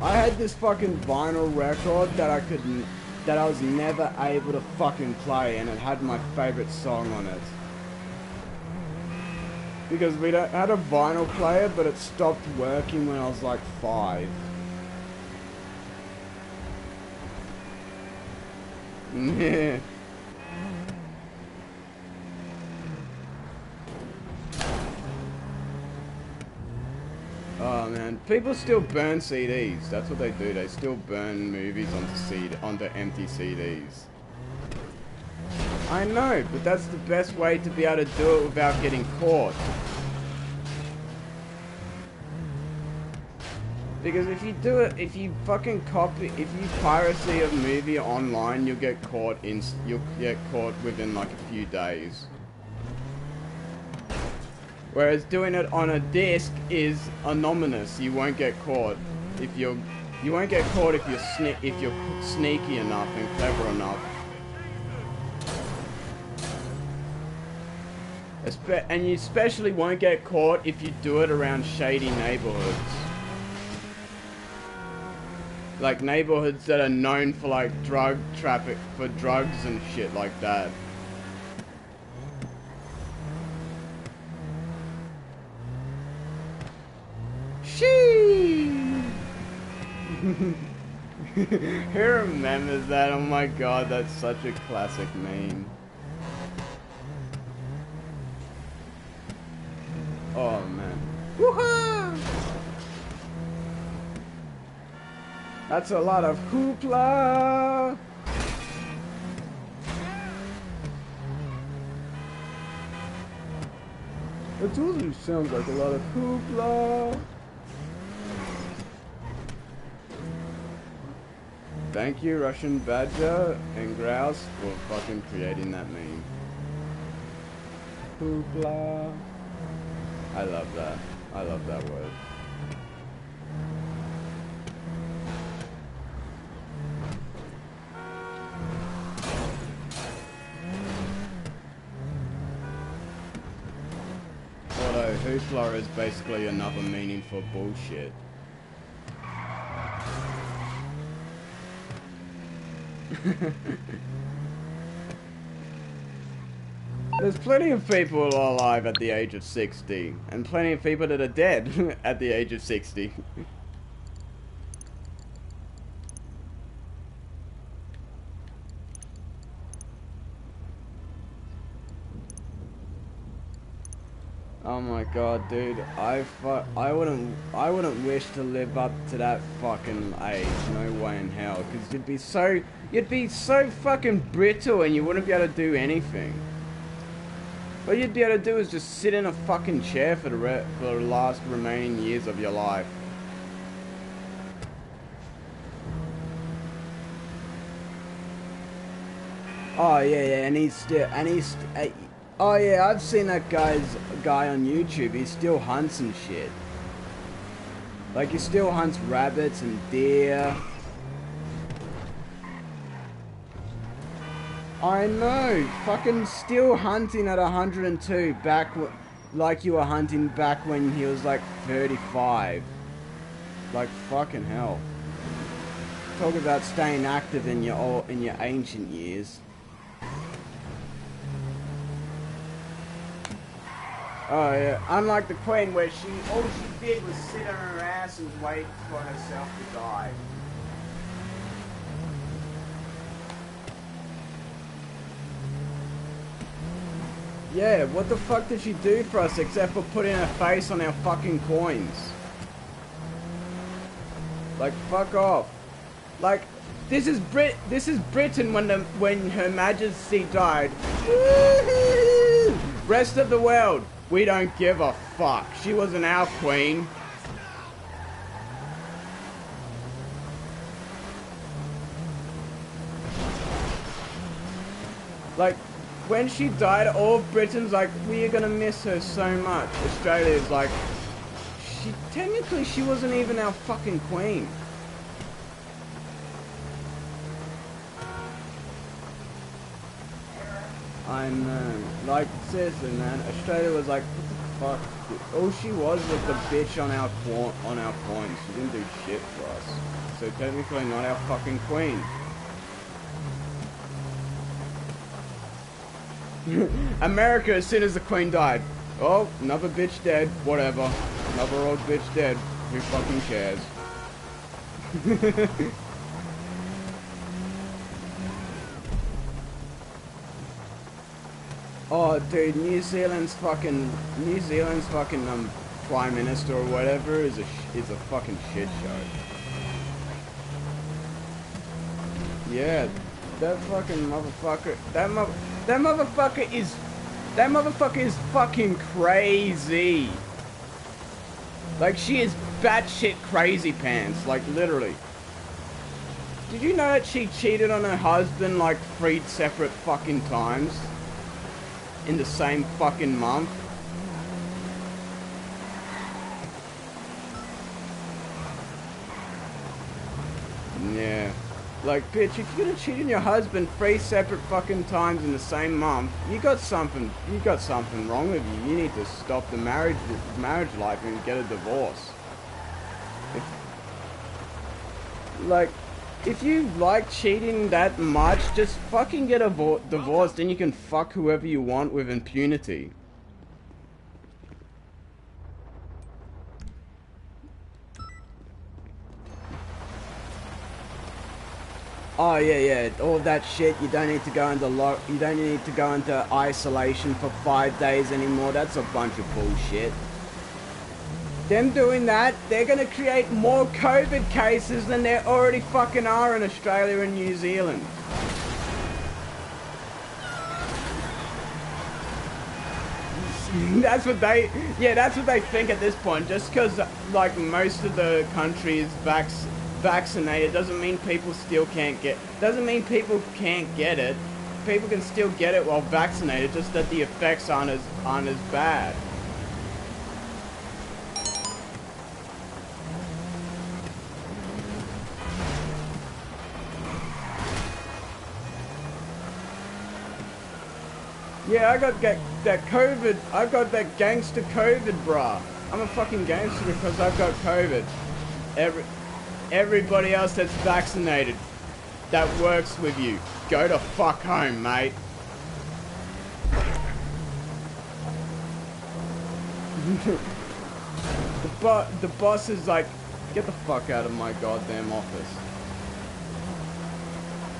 I had this fucking vinyl record that I was never able to fucking play, and it had my favorite song on it. Because we had a vinyl player, but it stopped working when I was like 5. Yeah. Oh man, people still burn CDs. That's what they do. They still burn movies onto empty CDs. I know, but that's the best way to be able to do it without getting caught. Because if you do it, if you fucking if you piracy a movie online, you'll get caught within like a few days. Whereas doing it on a disc is anonymous. You won't get caught if you won't get caught if you're sneaky enough and clever enough. And you especially won't get caught if you do it around shady neighborhoods. Like neighborhoods that are known for like drug traffic, for drugs and shit like that. Sheesh! Who remembers that? Oh my god, that's such a classic meme. Oh man. Woohoo! That's a lot of hoopla! It totally sounds like a lot of hoopla. Thank you, Russian Badger and Grouse, for fucking creating that meme. Hoopla. I love that. I love that word. Although hoopla is basically another meaning for bullshit. There's plenty of people alive at the age of 60, and plenty of people that are dead at the age of 60. Oh my god, dude, I wouldn't wish to live up to that fucking age. No way in hell, because you'd be so fucking brittle and you wouldn't be able to do anything. What you'd be able to do is just sit in a fucking chair for the last remaining years of your life. Oh yeah, oh yeah, I've seen that guy on YouTube. He still hunts and shit. Like he still hunts rabbits and deer. I know, fucking still hunting at 102 like you were hunting back when he was like 35. Like fucking hell. Talk about staying active in your ancient years. Oh yeah, unlike the Queen where all she did was sit on her ass and wait for herself to die. Yeah, what the fuck did she do for us except for putting her face on our fucking coins? Like, fuck off. Like, this is Britain when Her Majesty died. Woo-hoo! Rest of the world, we don't give a fuck. She wasn't our queen. Like, when she died, all of Britain's like, we are gonna miss her so much. Australia's like, technically she wasn't even our fucking queen. I know. Like, seriously, man, Australia was like, what the fuck? All she was the bitch on our coins. She didn't do shit for us. So technically not our fucking queen. America, as soon as the queen died. Oh, another bitch dead. Whatever. Another old bitch dead. Who fucking cares? Oh, dude, New Zealand's fucking prime minister or whatever is a fucking shit show. Yeah, that fucking motherfucker. That motherfucker is fucking crazy. Like, she is batshit crazy pants. Like, literally. Did you know that she cheated on her husband like 3 separate fucking times? In the same fucking month? Yeah. Like, bitch, if you're gonna cheat on your husband 3 separate fucking times in the same month, you got something wrong with you. You need to stop the marriage life and get a divorce. If you like cheating that much, just fucking get a divorce, then you can fuck whoever you want with impunity. Oh yeah, all that shit. You don't need to go into isolation for 5 days anymore. That's a bunch of bullshit. Them doing that, they're gonna create more COVID cases than there already fucking are in Australia and New Zealand. That's what they think at this point. Just because, like, most of the country is vaccinated doesn't mean people can't get it. People can still get it while vaccinated, just that the effects aren't as bad. Yeah, I got that COVID. I got that gangster COVID, brah. I'm a fucking gangster because I've got COVID. Everybody else that's vaccinated, that works with you, go to fuck home, mate. The boss is like, get the fuck out of my goddamn office.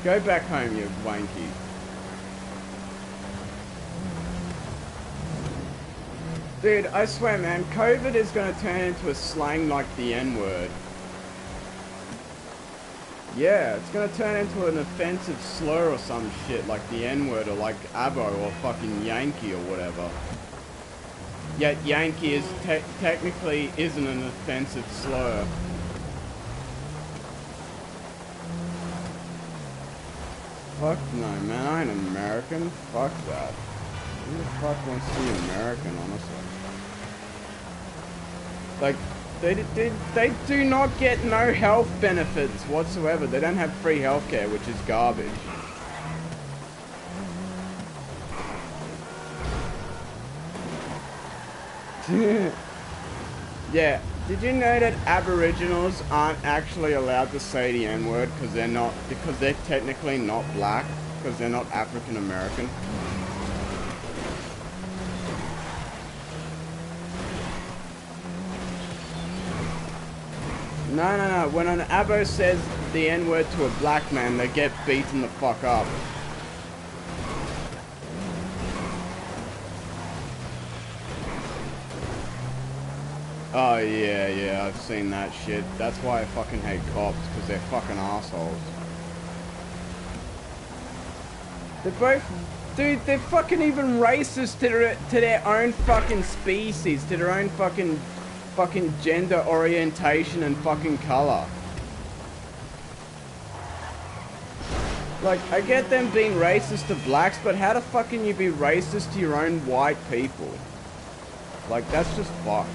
Go back home, you wanky. Dude, I swear, man, COVID is gonna turn into a slang like the N-word. Yeah, it's gonna turn into an offensive slur or some shit like the N-word or like Abo or fucking Yankee or whatever. Yet Yankee is technically isn't an offensive slur. Fuck no, man, I ain't American. Fuck that. Who the fuck wants to be American, honestly? Like, they do not get no health benefits whatsoever. They don't have free healthcare, which is garbage. Yeah. Did you know that Aboriginals aren't actually allowed to say the N-word because they're technically not black, because they're not African American? No. When an Abo says the N-word to a black man, they get beaten the fuck up. Oh, yeah, I've seen that shit. That's why I fucking hate cops, because they're fucking assholes. They're both... Dude, they're fucking even racist to their own fucking species, to their own fucking gender orientation and fucking color. Like, I get them being racist to blacks, but how the fuck can you be racist to your own white people? Like, that's just fucked.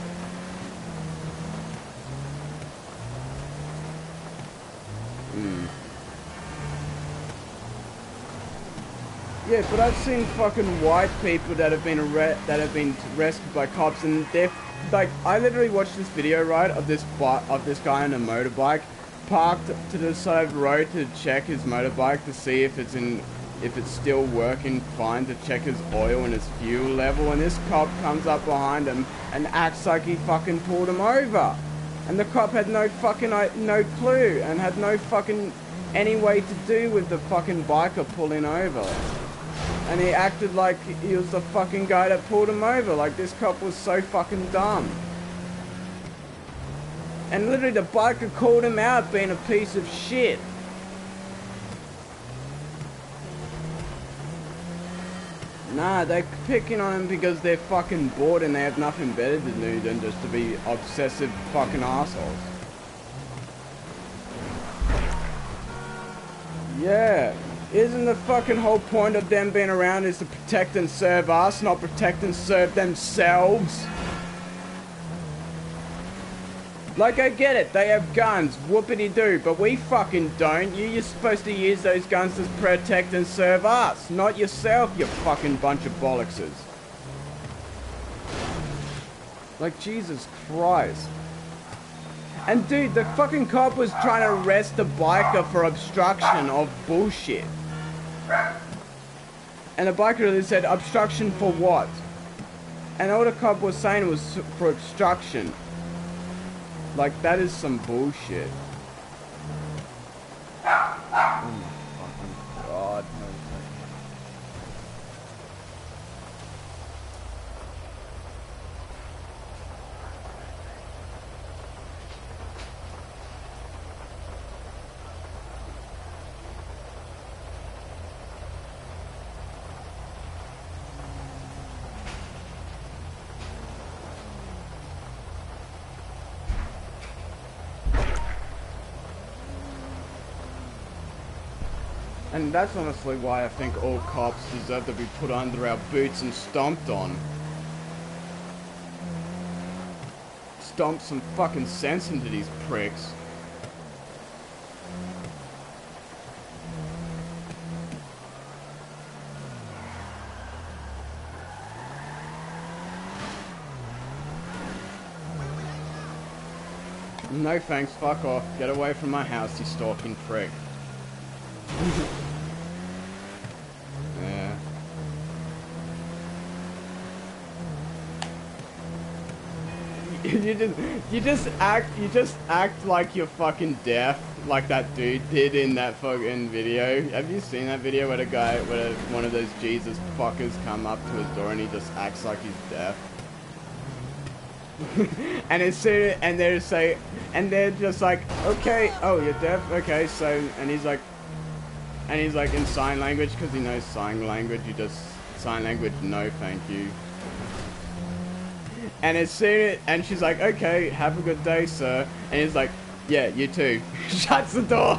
Yeah, but I've seen fucking white people that have been rescued by cops, and they're like, I literally watched this video, right, of this guy on a motorbike parked to the side of the road to check his motorbike to see if it's still working fine, to check his oil and his fuel level, and this cop comes up behind him and acts like he fucking pulled him over, and the cop had no clue and had no fucking any way to do with the fucking biker pulling over. And he acted like he was the fucking guy that pulled him over. Like, this cop was so fucking dumb. And literally the biker called him out being a piece of shit. Nah, they're picking on him because they're fucking bored and they have nothing better to do than just to be obsessive fucking assholes. Yeah. Isn't the fucking whole point of them being around is to protect and serve us, not protect and serve themselves? Like, I get it, they have guns, whoopity-doo, but we fucking don't. You're supposed to use those guns to protect and serve us, not yourself, you fucking bunch of bollockses. Like, Jesus Christ. And dude, the fucking cop was trying to arrest the biker for obstruction of bullshit. And the biker really said, obstruction for what? And all the cop was saying was for obstruction. Like, that is some bullshit. Oh my fucking god, no. And that's honestly why I think all cops deserve to be put under our boots and stomped on. Stomp some fucking sense into these pricks. No thanks, fuck off. Get away from my house, you stalking prick. Yeah. You just act like you're fucking deaf, like that dude did in that fucking video. Have you seen that video where one of those Jesus fuckers come up to his door and he just acts like he's deaf? And as soon and they're just like, okay, oh, you're deaf, okay, so, and he's like in sign language, because he knows sign language, you just sign language, no thank you. And as soon and she's like, okay, have a good day, sir, and he's like, yeah, you too. Shuts the door.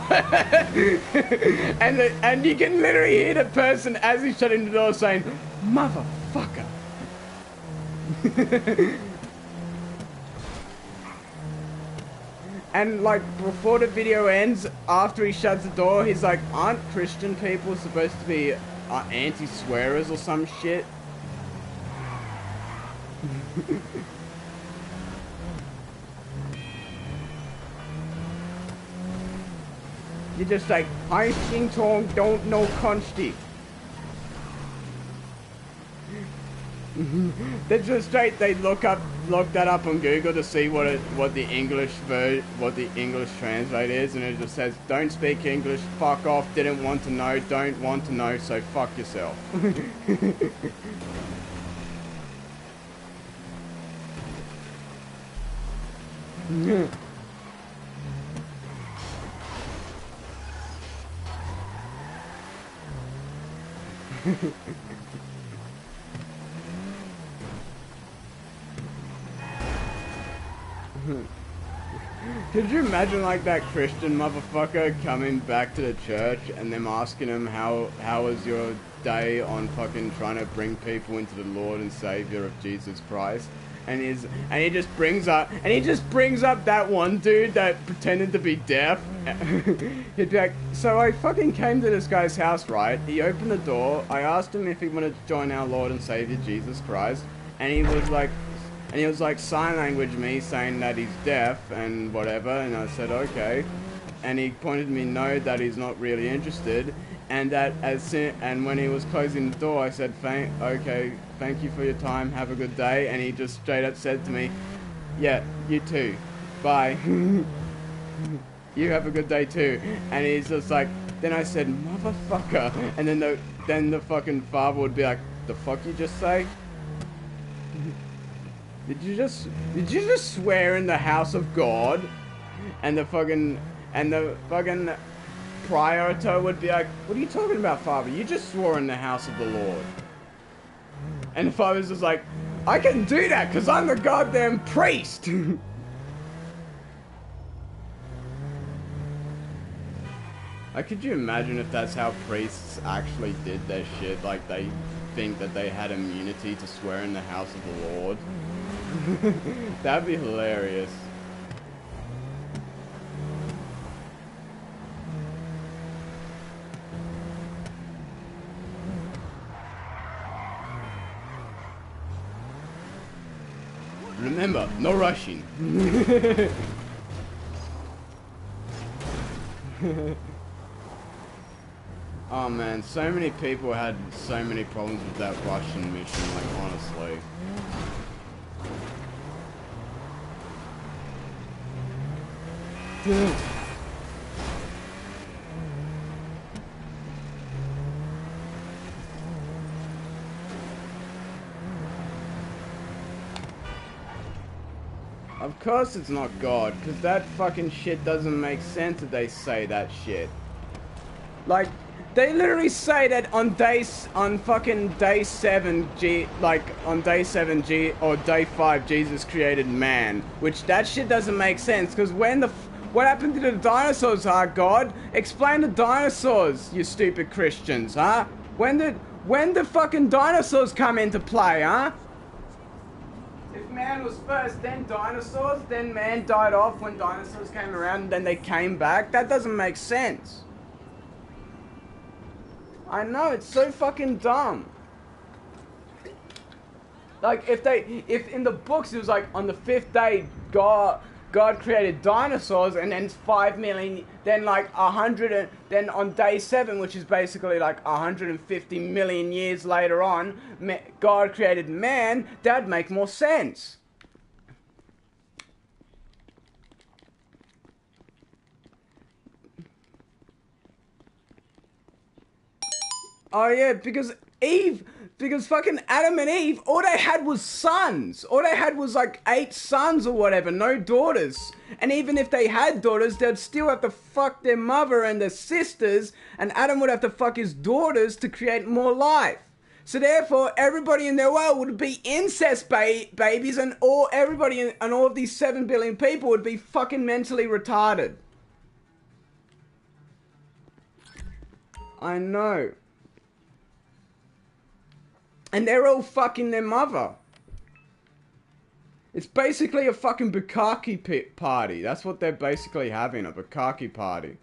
and you can literally hear the person as he's shutting the door saying, motherfucker. And like before the video ends, after he shuts the door, he's like, aren't Christian people supposed to be anti-swearers or some shit? You're just like, I sing song, don't know consti. They're just straight. They look that up on Google to see what the English translate is, and it just says, "Don't speak English, fuck off, didn't want to know, don't want to know, so fuck yourself." Could you imagine like that Christian motherfucker coming back to the church and them asking him how was your day on fucking trying to bring people into the Lord and Savior of Jesus Christ, and he just brings up that one dude that pretended to be deaf. He'd be like, so I fucking came to this guy's house, right? He opened the door. I asked him if he wanted to join our Lord and Savior Jesus Christ, and he was like sign language me, saying that he's deaf and whatever. And I said okay, and he pointed me no, that he's not really interested. And that and when he was closing the door, I said, thank you for your time, have a good day. And he just straight up said to me, yeah, you too, bye. You have a good day too. And he's just like, then I said, motherfucker. And then the fucking father would be like, the fuck you just say? Did you just swear in the house of God? And the fucking prior would be like, what are you talking about, father? You just swore in the house of the Lord. And the father's just like, I can do that because I'm the goddamn priest. Like, could you imagine if that's how priests actually did their shit? Like, they think that they had immunity to swear in the house of the Lord? That'd be hilarious. Remember, no rushing. Oh man, so many people had so many problems with that Russian mission, like honestly. Dude. Of course it's not God, because that fucking shit doesn't make sense that they say that shit. Like, they literally say that on fucking day 7 or day 5 Jesus created man, which that shit doesn't make sense, because what happened to the dinosaurs, huh, God? Explain the dinosaurs, you stupid Christians, huh? When did fucking dinosaurs come into play, huh? If man was first, then dinosaurs, then man died off when dinosaurs came around, and then they came back? That doesn't make sense. I know, it's so fucking dumb. Like, if in the books it was like, on the 5th day, God created dinosaurs, and then 5 million, then like 100, and then on day 7, which is basically like 150 million years later on, God created man, that'd make more sense. Oh yeah, because fucking Adam and Eve, all they had was sons. All they had was like 8 sons or whatever, no daughters. And even if they had daughters, they'd still have to fuck their mother and their sisters, and Adam would have to fuck his daughters to create more life. So therefore, everybody in their world would be incest babies, and all of these 7 billion people would be fucking mentally retarded. I know. And they're all fucking their mother. It's basically a fucking bukkake party. That's what they're basically having, a bukkake party.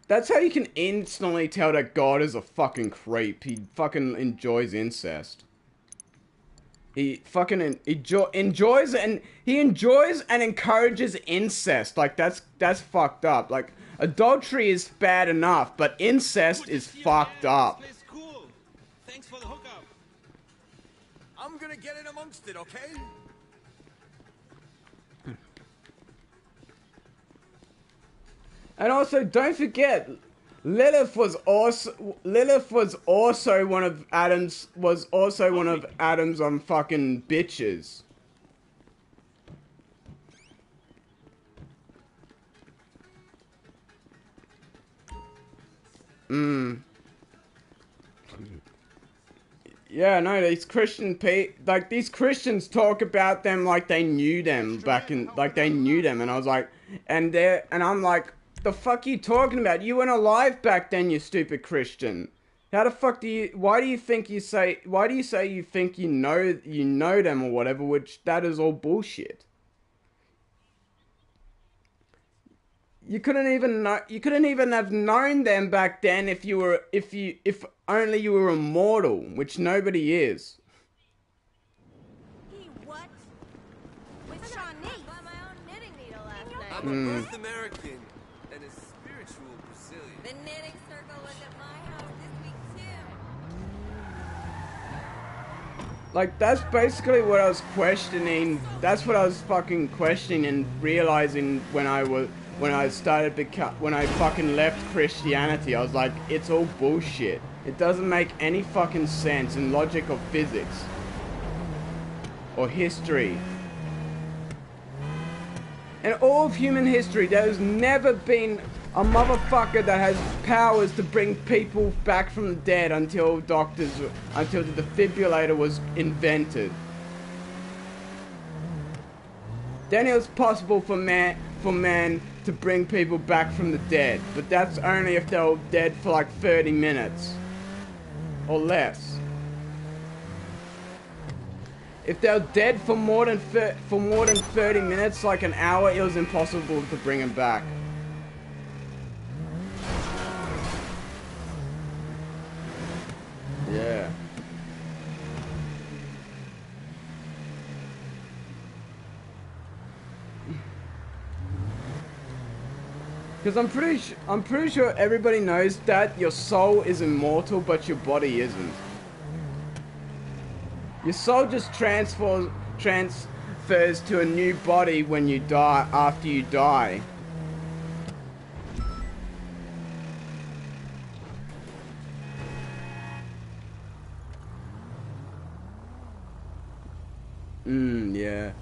That's how you can instantly tell that God is a fucking creep. He fucking enjoys incest. He fucking enjoys and encourages incest. Like, that's fucked up. Like, adultery is bad enough, but incest is fucked up. Cool. Thanks for the hookup. I'm gonna get in amongst it, okay? And also, don't forget, Lilith was also one of Adam's fucking bitches. Yeah, no, these Christians talk about them like they knew them and I was like, and I'm like, The fuck are you talking about? You weren't alive back then, you stupid Christian. How the fuck do you... Why do you say you think you know them or whatever, which that is all bullshit. You couldn't even have known them back then if only you were immortal, which nobody is. He what? With Shawnee. Bought my own knitting needle last night. I'm a North American and a spiritual Brazilian. The knitting circle was at my house this week too. Like, that's basically what I was questioning. That's what I was fucking questioning and realizing when I fucking left Christianity. I was like, it's all bullshit. It doesn't make any fucking sense in logic or physics. Or history. In all of human history, there has never been a motherfucker that has powers to bring people back from the dead until the defibrillator was invented. Then it was possible for man to bring people back from the dead, but that's only if they were dead for like 30 minutes or less. If they were dead for more than 30 minutes, like an hour, it was impossible to bring them back. Yeah. Because I'm pretty sure everybody knows that your soul is immortal, but your body isn't. Your soul just transfers to a new body when you die, after you die. Yeah.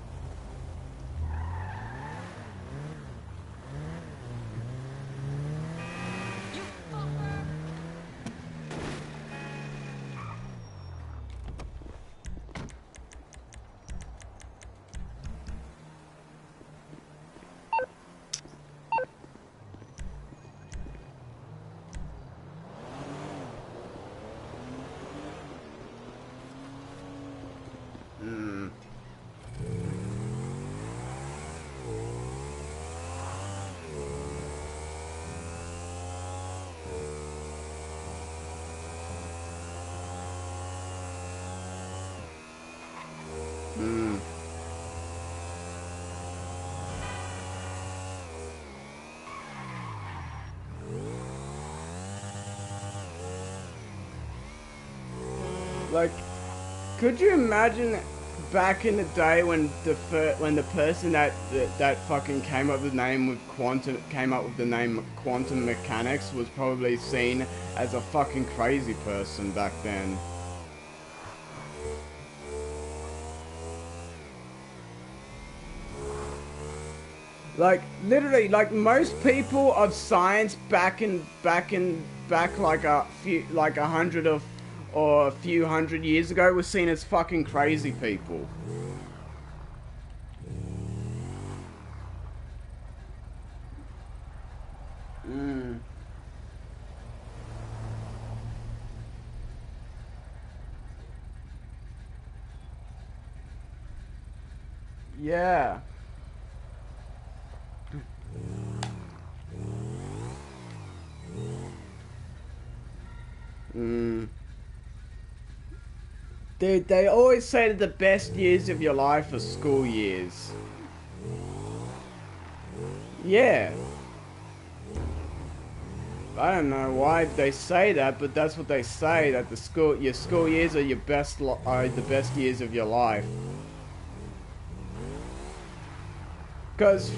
Like, could you imagine back in the day when the person that fucking came up with the name quantum mechanics was probably seen as a fucking crazy person back then. Like, literally, like most people of science back like a few hundred years ago were seen as fucking crazy people. Yeah. Dude, they always say that the best years of your life are school years. Yeah. I don't know why they say that, but that's what they say, that your school years are the best years of your life. Cause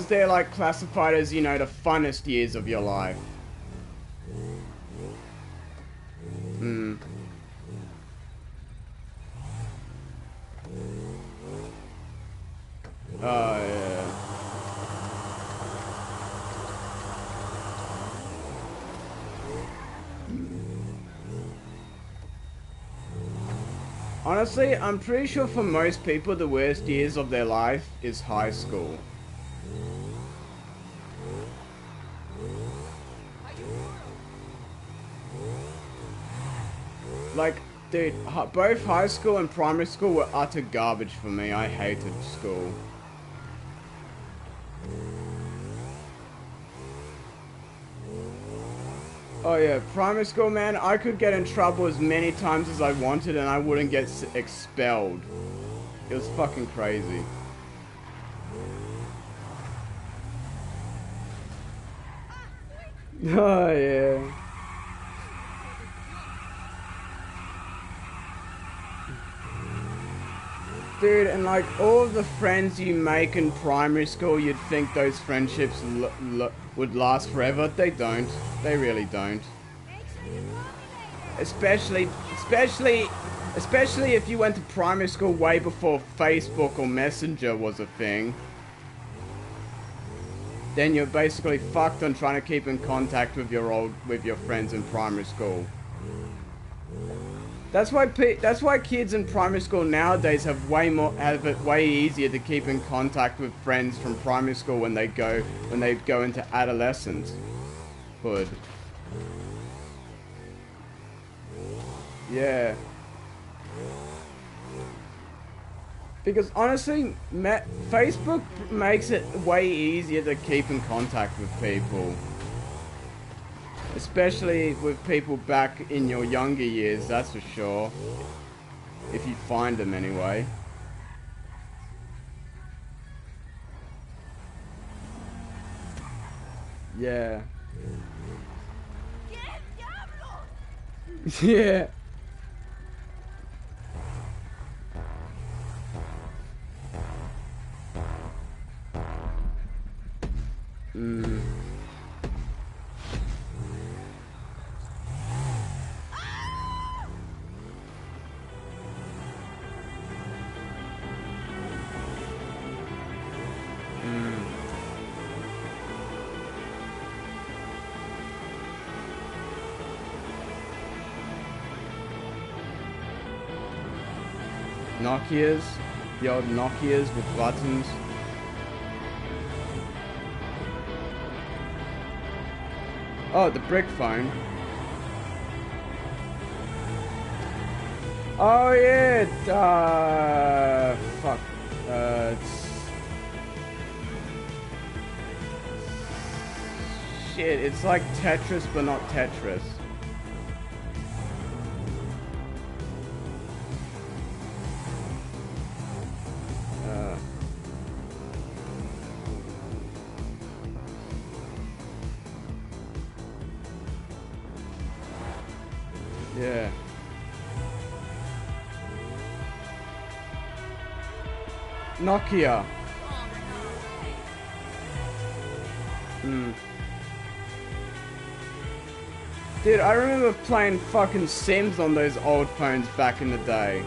they're like classified as, you know, the funnest years of your life. Oh, yeah. Honestly, I'm pretty sure for most people the worst years of their life is high school. Like, dude, both high school and primary school were utter garbage for me. I hated school. Oh yeah, primary school, man, I could get in trouble as many times as I wanted and I wouldn't get expelled. It was fucking crazy. Oh yeah. Dude, and like all of the friends you make in primary school, you'd think those friendships would last forever. They don't. They really don't. Especially if you went to primary school way before Facebook or Messenger was a thing. Then you're basically fucked on trying to keep in contact with your friends in primary school. That's why kids in primary school nowadays have it way easier to keep in contact with friends from primary school when they go into adolescenthood. Yeah. Because honestly, Facebook makes it way easier to keep in contact with people. Especially with people back in your younger years, that's for sure. If you find them anyway. Yeah. Yeah. Mm. Nokias, the old Nokias with buttons. Oh, the brick phone. Oh yeah, fuck. Shit, it's like Tetris, but not Tetris. Yeah. Nokia. Dude, I remember playing fucking Sims on those old phones back in the day.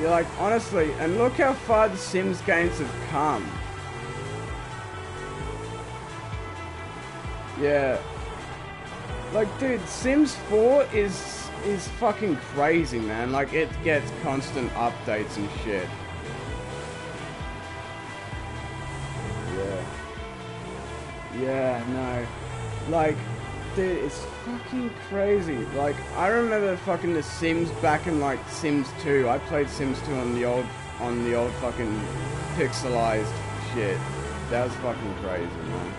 You're like, honestly, and look how far the Sims games have come. Yeah. Like, dude, Sims 4 is fucking crazy, man. Like, it gets constant updates and shit. Yeah, no. Like, dude, it's fucking crazy. Like, I remember fucking The Sims back in, like, Sims 2. I played Sims 2 on the old fucking pixelized shit. That was fucking crazy, man.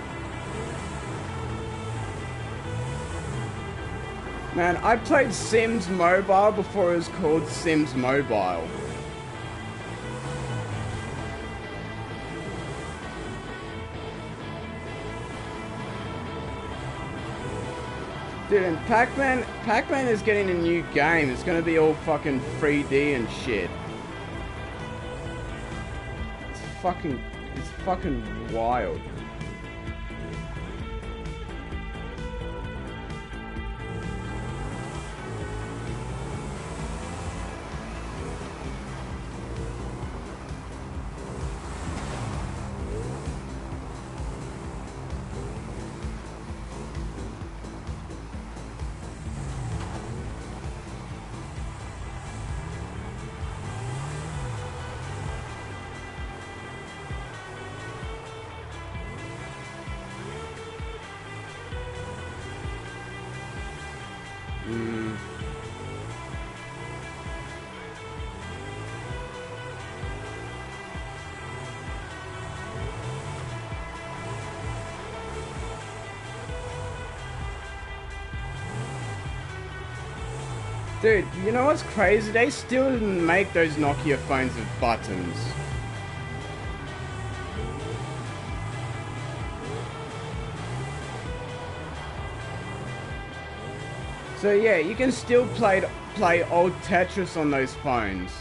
Man, I played Sims Mobile before it was called Sims Mobile. Dude, and Pac-Man is getting a new game. It's gonna be all fucking 3D and shit. It's fucking wild. Dude, you know what's crazy? They still didn't make those Nokia phones with buttons. So yeah, you can still play old Tetris on those phones.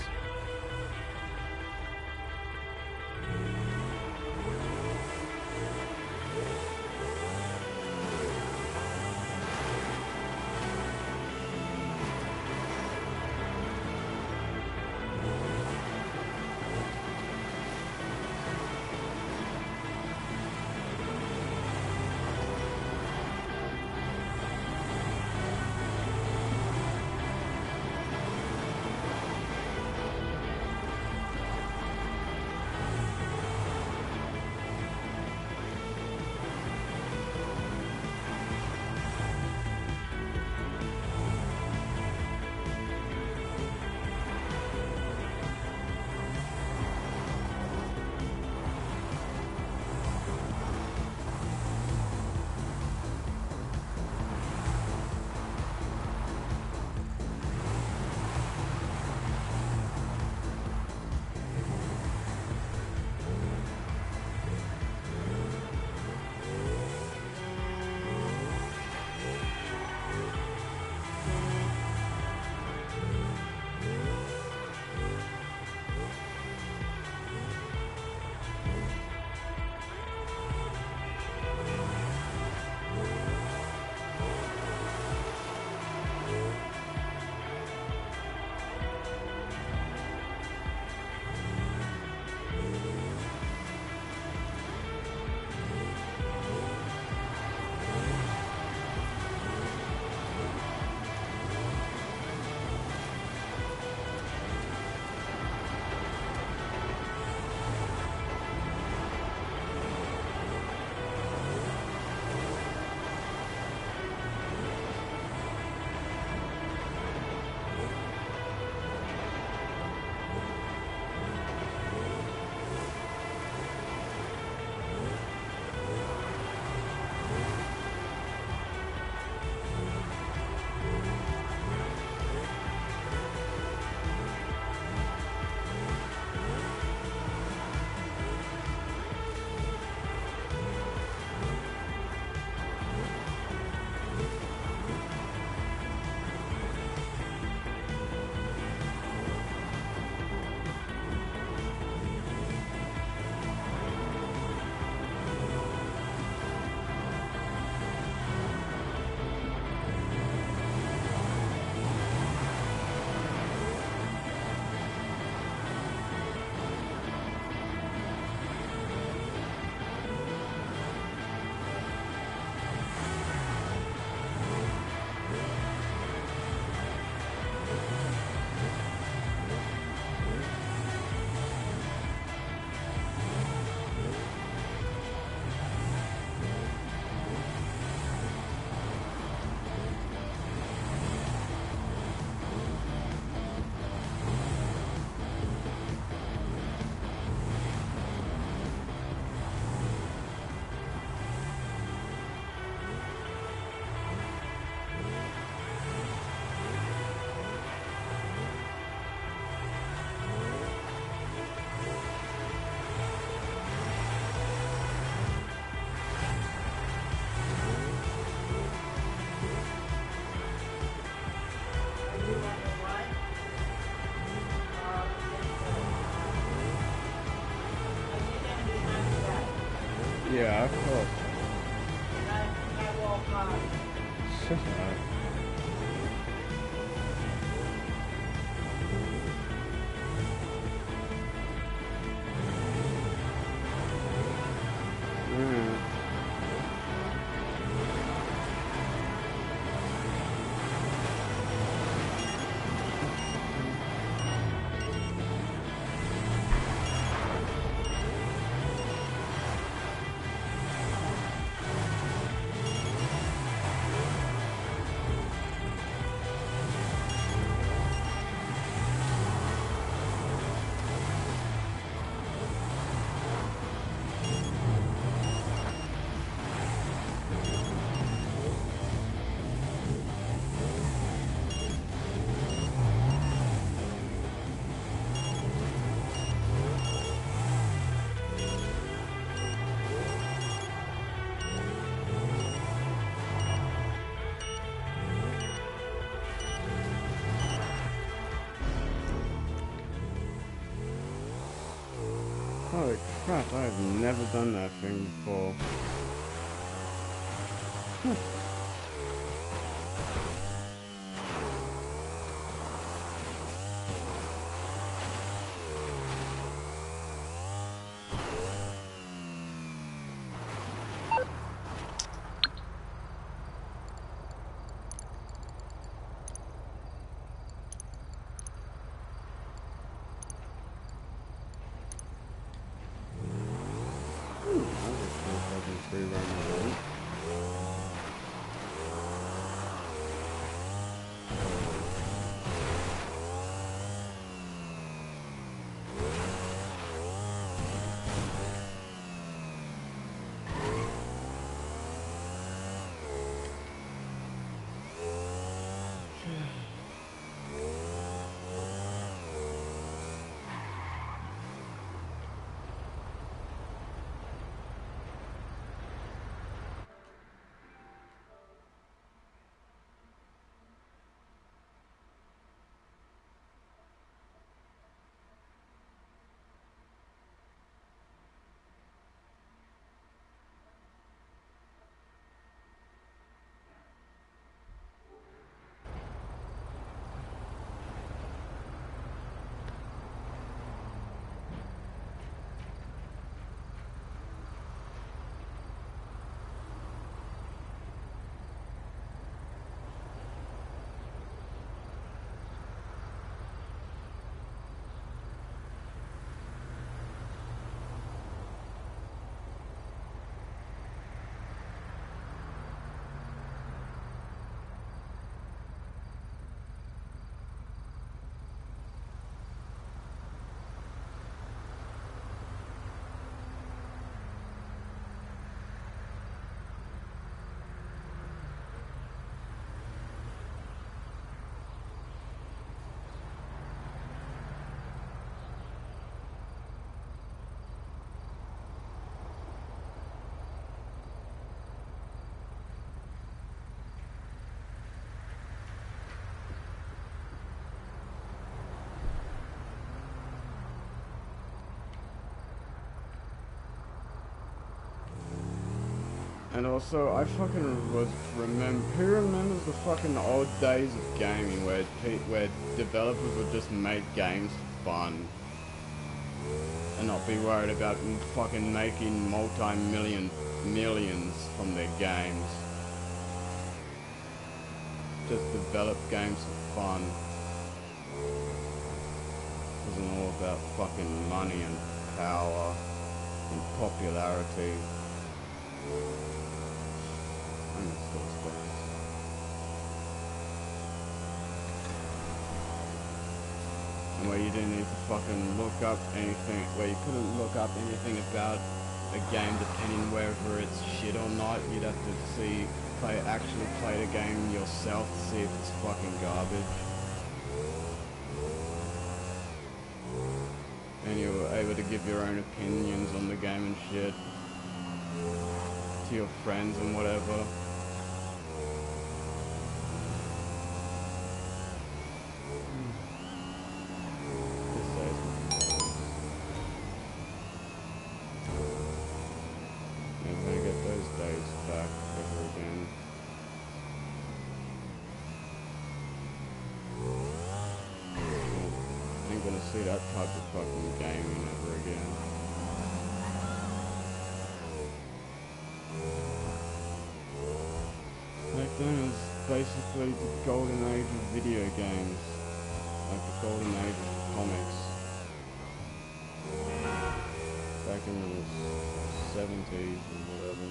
Yeah, of course. Shut up. Holy crap, I have never done that thing before. Free run again. And also, I fucking was who remembers the fucking old days of gaming where developers would just make games for fun and not be worried about fucking making millions from their games. Just develop games for fun. It wasn't all about fucking money and power and popularity. I miss those days. And where you didn't need to fucking look up anything, where you couldn't look up anything about a game depending whether it's shit or not. You'd have to actually play the game yourself to see if it's fucking garbage. And you were able to give your own opinions on the game and shit to your friends and whatever. Never gonna get those days back ever again. Ain't gonna see that type of fucking gaming ever again. Back then it was basically the golden age of video games. Like the golden age of comics. Back in the 70s and whatever.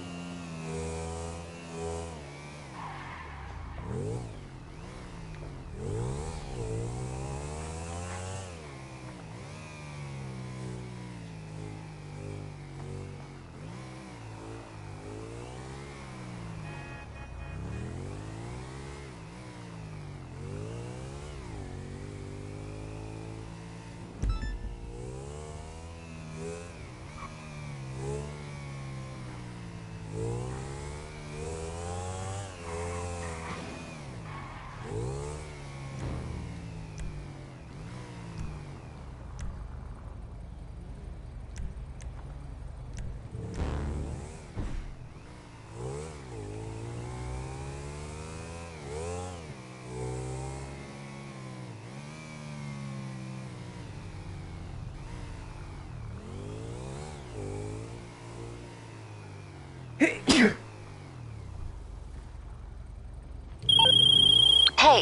Hey,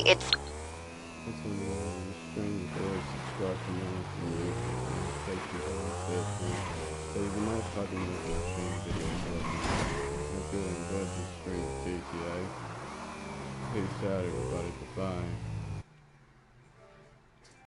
it's There's a nice fucking video. Hope you enjoyed the stream, GTA. Peace out, everybody. Goodbye.